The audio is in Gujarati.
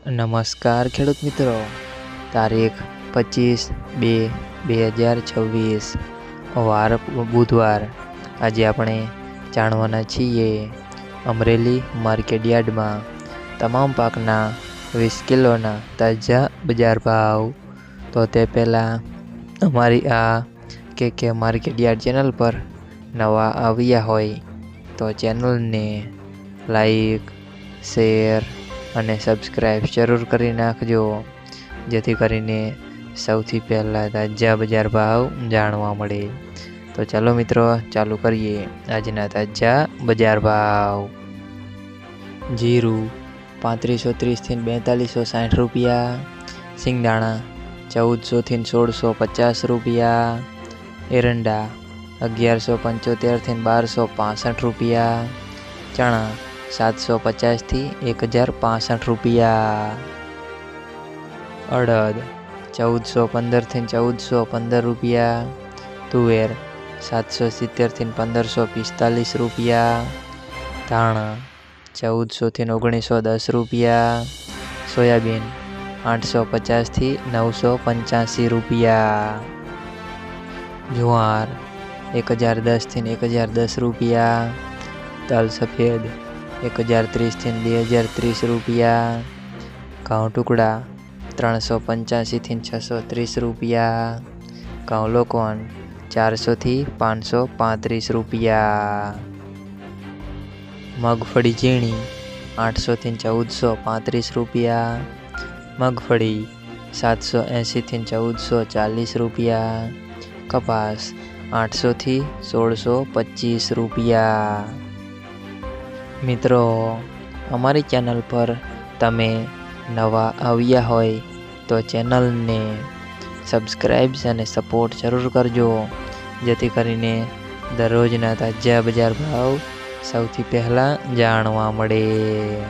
નમસ્કાર ખેડૂત મિત્રો, તારીખ 25/2/2026 વાર બુધવાર। આજે આપણે જાણવાના છીએ અમરેલી માર્કેટયાર્ડમાં તમામ પાકના 20 કિલોના તાજા બજાર ભાવ। તો તે પહેલાં અમારી આ કે માર્કેટયાર્ડ ચેનલ પર નવા આવ્યા હોય તો ચેનલને લાઈક, શેર અને સબસ્ક્રાઈબ જરૂર કરી નાખજો, જેથી કરીને સૌથી પહેલાં તાજા બજાર ભાવ જાણવા મળે। તો ચાલો મિત્રો, ચાલુ કરીએ આજના તાજા બજાર ભાવ। જીરું 3530 થી 4260 રૂપિયા, સિંગદાણા 1400 થી 1650 રૂપિયા, એરંડા 1175 થી 1265 રૂપિયા, ચણા 750 થી 1065 રૂપિયા, અડદ 1415 થી 1415 રૂપિયા, તુવેર 770 થી 1545 રૂપિયા, ધાણા 1400 થી 1910 રૂપિયા, સોયાબીન 850 થી 985 રૂપિયા, જુવાર 1010 થી 1010 રૂપિયા, તલ સફેદ 1030 થી 2030 રૂપિયા, ઘઉં ટુકડા 385 થી 630 રૂપિયા, ઘઉં લોકોન 400 થી 535 રૂપિયા, મગફળી ઝીણી 800 થી 1435 રૂપિયા, મગફળી 780 થી 1440 રૂપિયા, કપાસ 800 થી 1625 રૂપિયા। મિત્રો, અમારી ચેનલ પર તમે નવા આવ્યા હોય તો ચેનલને સબસ્ક્રાઈબ અને સપોર્ટ જરૂર કરજો, જેથી કરીને દરરોજના તાજા બજાર ભાવ સૌથી પહેલાં જાણવા મળે।